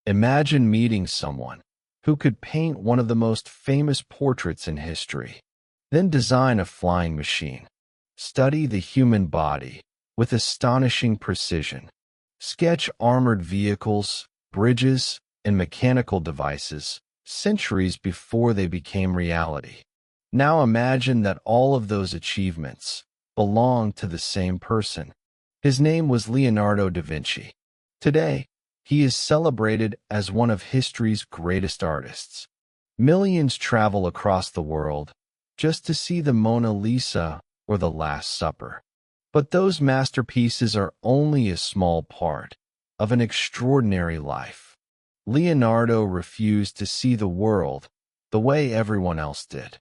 Imagine meeting someone who could paint one of the most famous portraits in history, then design a flying machine, study the human body with astonishing precision, sketch armored vehicles, bridges, and mechanical devices centuries before they became reality. Now imagine that all of those achievements belonged to the same person. His name was Leonardo da Vinci. Today, he is celebrated as one of history's greatest artists. Millions travel across the world just to see the Mona Lisa or the Last Supper. But those masterpieces are only a small part of an extraordinary life. Leonardo refused to see the world the way everyone else did.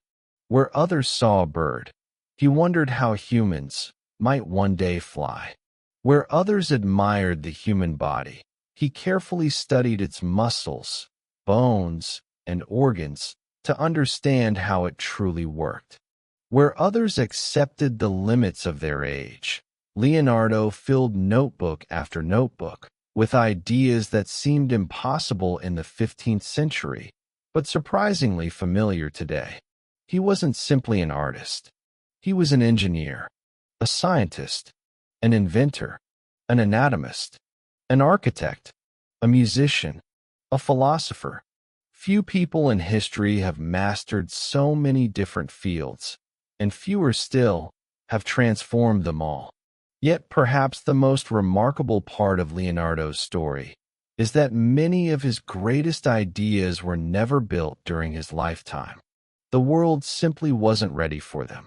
Where others saw a bird, he wondered how humans might one day fly. Where others admired the human body, he carefully studied its muscles, bones, and organs to understand how it truly worked. Where others accepted the limits of their age, Leonardo filled notebook after notebook with ideas that seemed impossible in the 15th century, but surprisingly familiar today. He wasn't simply an artist. He was an engineer, a scientist, an inventor, an anatomist, an architect, a musician, a philosopher. Few people in history have mastered so many different fields, and fewer still have transformed them all. Yet perhaps the most remarkable part of Leonardo's story is that many of his greatest ideas were never built during his lifetime. The world simply wasn't ready for them.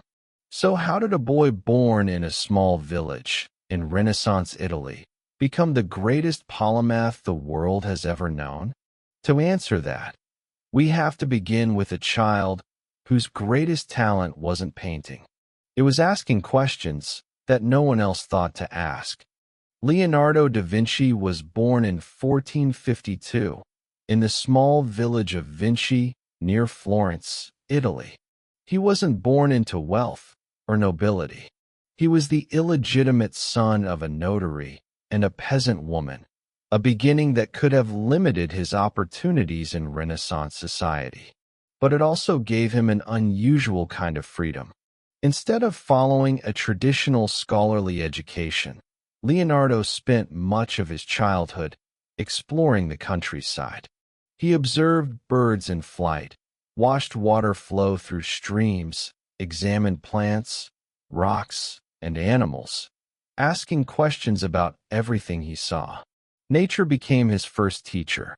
So how did a boy born in a small village in Renaissance Italy become the greatest polymath the world has ever known? To answer that, we have to begin with a child whose greatest talent wasn't painting. It was asking questions that no one else thought to ask. Leonardo da Vinci was born in 1452 in the small village of Vinci near Florence, Italy. He wasn't born into wealth or nobility. He was the illegitimate son of a notary and a peasant woman, a beginning that could have limited his opportunities in Renaissance society. But it also gave him an unusual kind of freedom. Instead of following a traditional scholarly education, Leonardo spent much of his childhood exploring the countryside. He observed birds in flight, watched water flow through streams, examined plants, rocks, and animals, asking questions about everything he saw. Nature became his first teacher.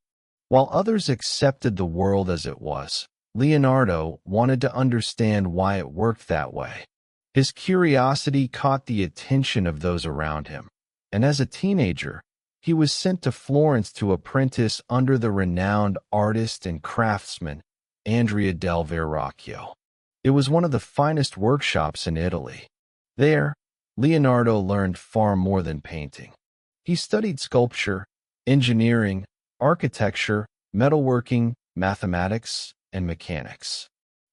While others accepted the world as it was, Leonardo wanted to understand why it worked that way. His curiosity caught the attention of those around him, and as a teenager, he was sent to Florence to apprentice under the renowned artist and craftsman Andrea del Verrocchio. It was one of the finest workshops in Italy. There, Leonardo learned far more than painting. He studied sculpture, engineering, architecture, metalworking, mathematics, and mechanics.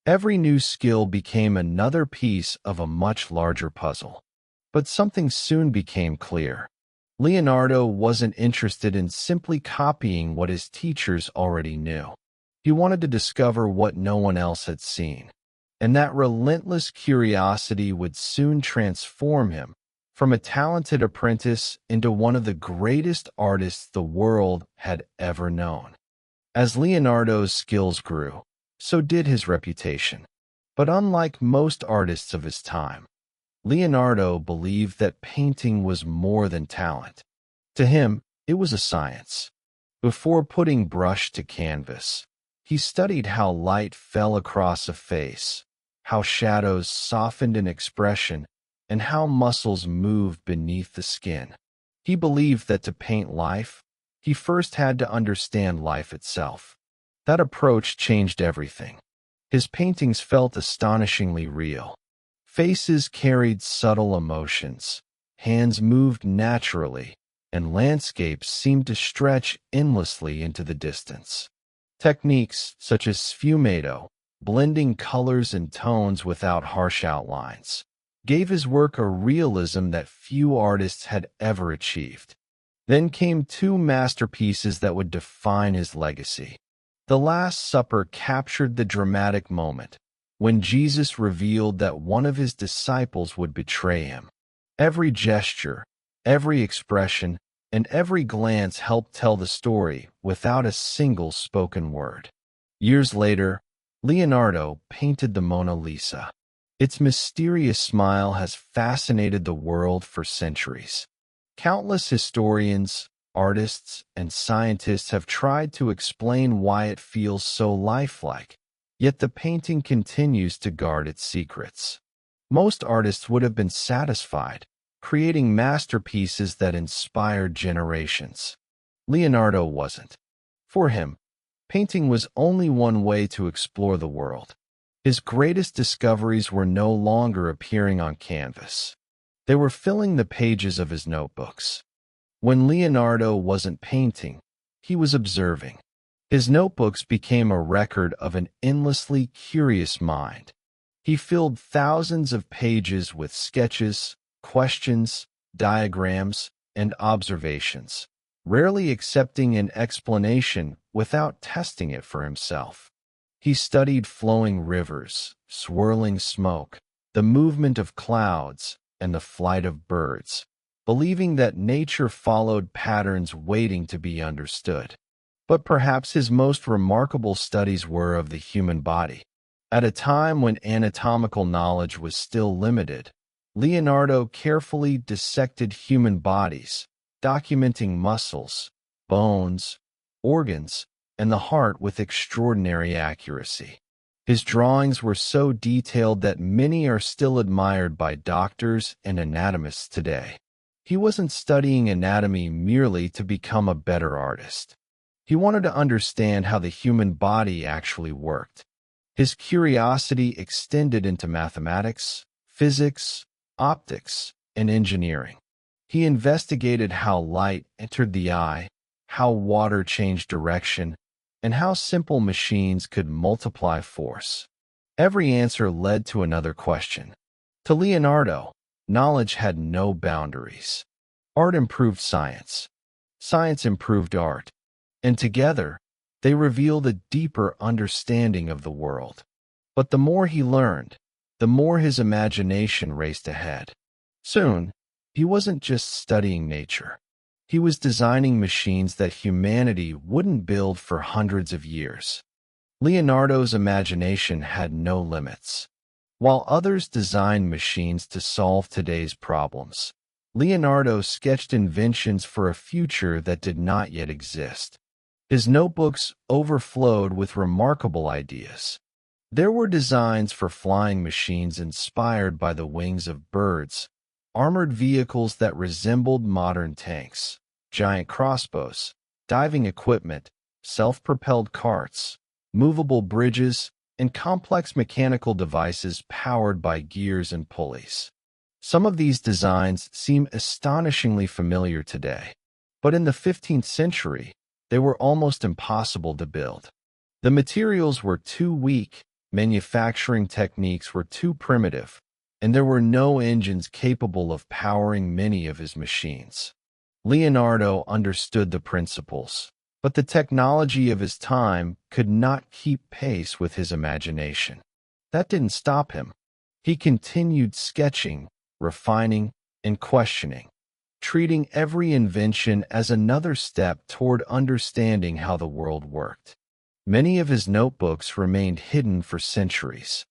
Every new skill became another piece of a much larger puzzle. But something soon became clear. Leonardo wasn't interested in simply copying what his teachers already knew. He wanted to discover what no one else had seen. And that relentless curiosity would soon transform him from a talented apprentice into one of the greatest artists the world had ever known. As Leonardo's skills grew, so did his reputation. But unlike most artists of his time, Leonardo believed that painting was more than talent. To him, it was a science. Before putting brush to canvas, he studied how light fell across a face, how shadows softened in expression, and how muscles moved beneath the skin. He believed that to paint life, he first had to understand life itself. That approach changed everything. His paintings felt astonishingly real. Faces carried subtle emotions, hands moved naturally, and landscapes seemed to stretch endlessly into the distance. Techniques such as sfumato, blending colors and tones without harsh outlines, gave his work a realism that few artists had ever achieved. Then came two masterpieces that would define his legacy. The Last Supper captured the dramatic moment when Jesus revealed that one of his disciples would betray him. Every gesture, every expression, and every glance helped tell the story without a single spoken word. Years later, Leonardo painted the Mona Lisa. Its mysterious smile has fascinated the world for centuries. Countless historians, artists, and scientists have tried to explain why it feels so lifelike, yet the painting continues to guard its secrets. Most artists would have been satisfied, creating masterpieces that inspired generations. Leonardo wasn't. For him, painting was only one way to explore the world. His greatest discoveries were no longer appearing on canvas. They were filling the pages of his notebooks. When Leonardo wasn't painting, he was observing. His notebooks became a record of an endlessly curious mind. He filled thousands of pages with sketches, questions, diagrams, and observations, rarely accepting an explanation without testing it for himself. He studied flowing rivers, swirling smoke, the movement of clouds, and the flight of birds, believing that nature followed patterns waiting to be understood. But perhaps his most remarkable studies were of the human body. At a time when anatomical knowledge was still limited, Leonardo carefully dissected human bodies, documenting muscles, bones, organs, and the heart with extraordinary accuracy. His drawings were so detailed that many are still admired by doctors and anatomists today. He wasn't studying anatomy merely to become a better artist. He wanted to understand how the human body actually worked. His curiosity extended into mathematics, physics, optics, and engineering. He investigated how light entered the eye, how water changed direction, and how simple machines could multiply force. Every answer led to another question. To Leonardo, knowledge had no boundaries. Art improved science. Science improved art. And together, they revealed a deeper understanding of the world. But the more he learned, the more his imagination raced ahead. Soon, he wasn't just studying nature. He was designing machines that humanity wouldn't build for hundreds of years. Leonardo's imagination had no limits. While others designed machines to solve today's problems, Leonardo sketched inventions for a future that did not yet exist. His notebooks overflowed with remarkable ideas. There were designs for flying machines inspired by the wings of birds, armored vehicles that resembled modern tanks, giant crossbows, diving equipment, self-propelled carts, movable bridges, and complex mechanical devices powered by gears and pulleys. Some of these designs seem astonishingly familiar today, but in the 15th century, they were almost impossible to build. The materials were too weak, manufacturing techniques were too primitive, and there were no engines capable of powering many of his machines. Leonardo understood the principles, but the technology of his time could not keep pace with his imagination. That didn't stop him. He continued sketching, refining, and questioning, treating every invention as another step toward understanding how the world worked. Many of his notebooks remained hidden for centuries.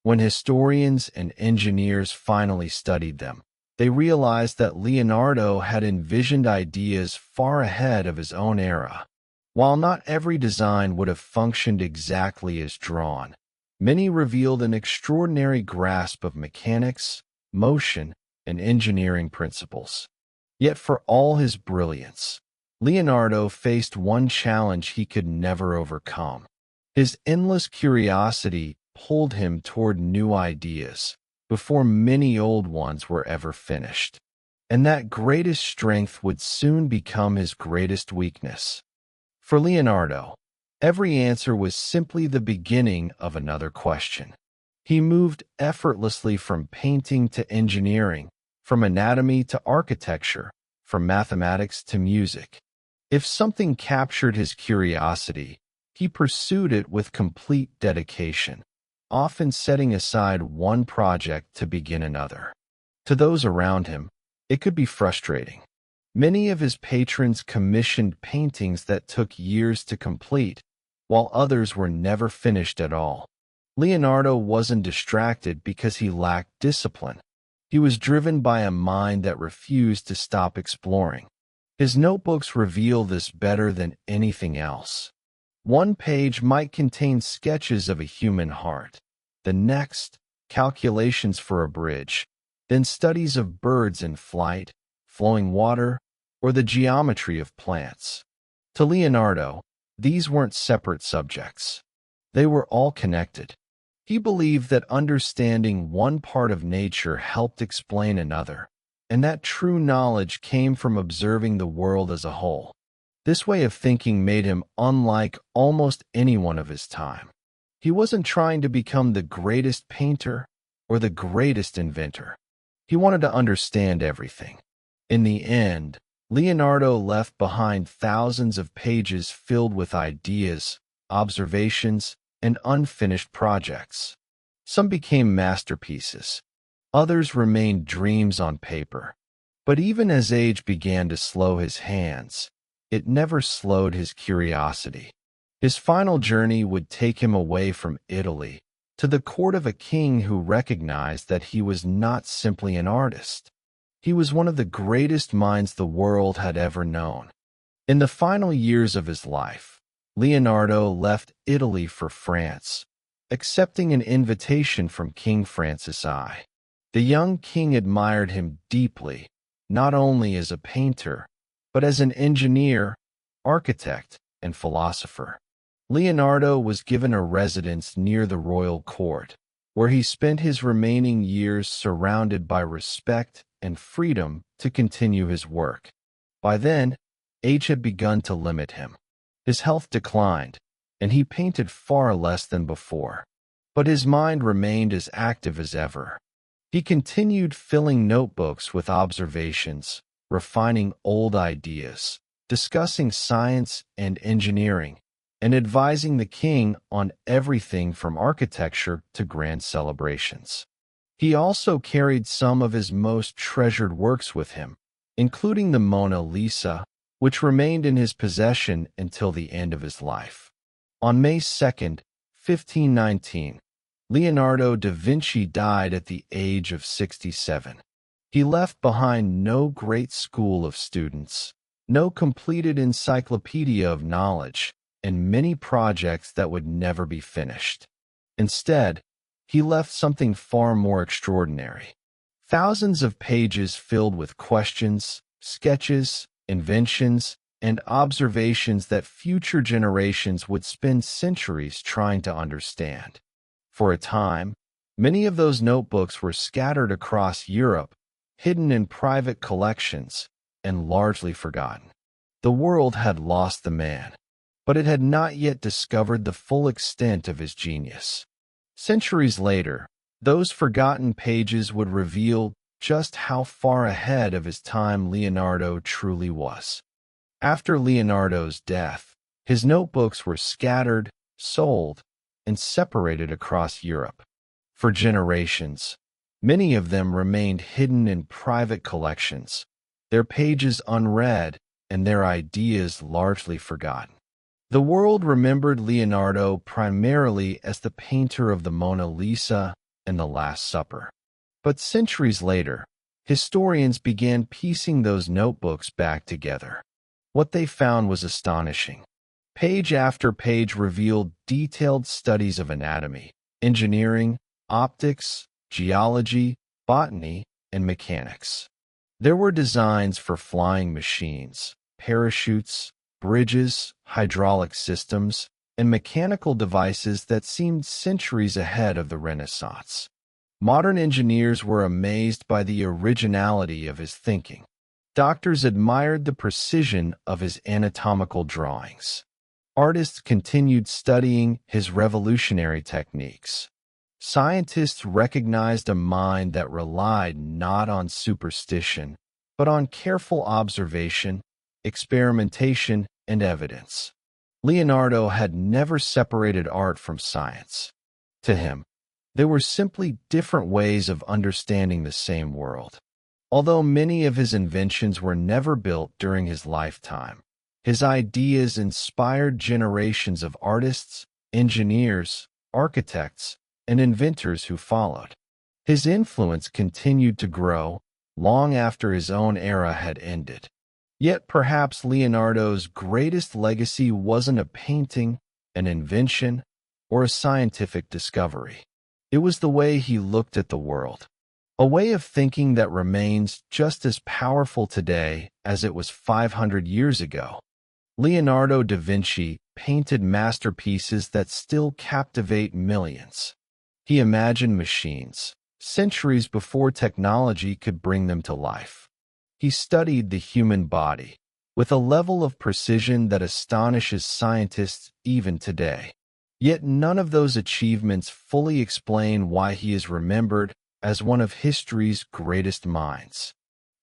When historians and engineers finally studied them, they realized that Leonardo had envisioned ideas far ahead of his own era. While not every design would have functioned exactly as drawn, many revealed an extraordinary grasp of mechanics, motion, and engineering principles. Yet for all his brilliance, Leonardo faced one challenge he could never overcome. His endless curiosity pulled him toward new ideas before many old ones were ever finished. And that greatest strength would soon become his greatest weakness. For Leonardo, every answer was simply the beginning of another question. He moved effortlessly from painting to engineering, from anatomy to architecture, from mathematics to music. If something captured his curiosity, he pursued it with complete dedication, often setting aside one project to begin another. To those around him, it could be frustrating. Many of his patrons commissioned paintings that took years to complete, while others were never finished at all. Leonardo wasn't distracted because he lacked discipline. He was driven by a mind that refused to stop exploring. His notebooks reveal this better than anything else. One page might contain sketches of a human heart, the next, calculations for a bridge, then studies of birds in flight, flowing water, or the geometry of plants. To Leonardo, these weren't separate subjects. They were all connected. He believed that understanding one part of nature helped explain another, and that true knowledge came from observing the world as a whole. This way of thinking made him unlike almost anyone of his time. He wasn't trying to become the greatest painter or the greatest inventor. He wanted to understand everything. In the end, Leonardo left behind thousands of pages filled with ideas, observations, and unfinished projects. Some became masterpieces. Others remained dreams on paper. But even as age began to slow his hands, it never slowed his curiosity. His final journey would take him away from Italy to the court of a king who recognized that he was not simply an artist. He was one of the greatest minds the world had ever known. In the final years of his life, Leonardo left Italy for France, accepting an invitation from King Francis I. The young king admired him deeply, not only as a painter, but as an engineer, architect, and philosopher. Leonardo was given a residence near the royal court, where he spent his remaining years surrounded by respect and freedom to continue his work. By then, age had begun to limit him. His health declined, and he painted far less than before. But his mind remained as active as ever. He continued filling notebooks with observations, refining old ideas, discussing science and engineering, and advising the king on everything from architecture to grand celebrations. He also carried some of his most treasured works with him, including the Mona Lisa, which remained in his possession until the end of his life. On May 2, 1519, Leonardo da Vinci died at the age of 67. He left behind no great school of students, no completed encyclopedia of knowledge, and many projects that would never be finished. Instead, he left something far more extraordinary. Thousands of pages filled with questions, sketches, inventions, and observations that future generations would spend centuries trying to understand. For a time, many of those notebooks were scattered across Europe, hidden in private collections, and largely forgotten. The world had lost the man, but it had not yet discovered the full extent of his genius. Centuries later, those forgotten pages would reveal just how far ahead of his time Leonardo truly was. After Leonardo's death, his notebooks were scattered, sold, and separated across Europe. For generations, many of them remained hidden in private collections, their pages unread and their ideas largely forgotten. The world remembered Leonardo primarily as the painter of the Mona Lisa and the Last Supper. But centuries later, historians began piecing those notebooks back together. What they found was astonishing. Page after page revealed detailed studies of anatomy, engineering, optics, geology, botany, and mechanics. There were designs for flying machines, parachutes, bridges, hydraulic systems, and mechanical devices that seemed centuries ahead of the Renaissance. Modern engineers were amazed by the originality of his thinking. Doctors admired the precision of his anatomical drawings. Artists continued studying his revolutionary techniques. Scientists recognized a mind that relied not on superstition, but on careful observation, experimentation, and evidence. Leonardo had never separated art from science. To him, they were simply different ways of understanding the same world. Although many of his inventions were never built during his lifetime, his ideas inspired generations of artists, engineers, architects, and inventors who followed. His influence continued to grow long after his own era had ended. Yet perhaps Leonardo's greatest legacy wasn't a painting, an invention, or a scientific discovery. It was the way he looked at the world, a way of thinking that remains just as powerful today as it was 500 years ago. Leonardo da Vinci painted masterpieces that still captivate millions. He imagined machines, centuries before technology could bring them to life. He studied the human body with a level of precision that astonishes scientists even today. Yet none of those achievements fully explain why he is remembered as one of history's greatest minds.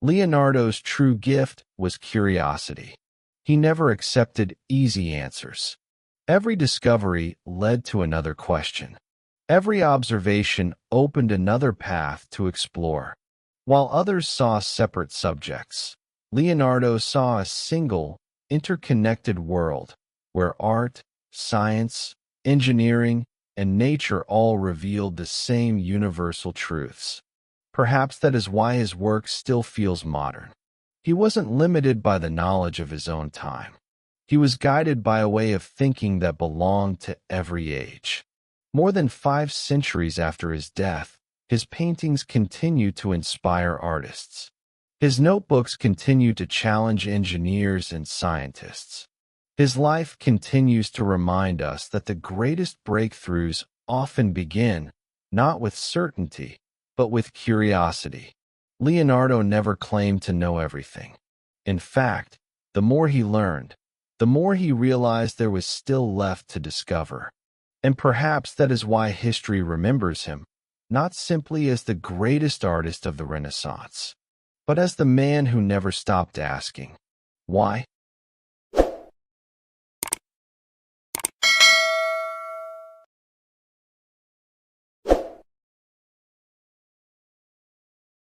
Leonardo's true gift was curiosity. He never accepted easy answers. Every discovery led to another question. Every observation opened another path to explore. While others saw separate subjects, Leonardo saw a single, interconnected world where art, science, engineering, and nature all revealed the same universal truths. Perhaps that is why his work still feels modern. He wasn't limited by the knowledge of his own time. He was guided by a way of thinking that belonged to every age. More than 5 centuries after his death, his paintings continue to inspire artists. His notebooks continue to challenge engineers and scientists. His life continues to remind us that the greatest breakthroughs often begin not with certainty, but with curiosity. Leonardo never claimed to know everything. In fact, the more he learned, the more he realized there was still left to discover. And perhaps that is why history remembers him, not simply as the greatest artist of the Renaissance, but as the man who never stopped asking, why?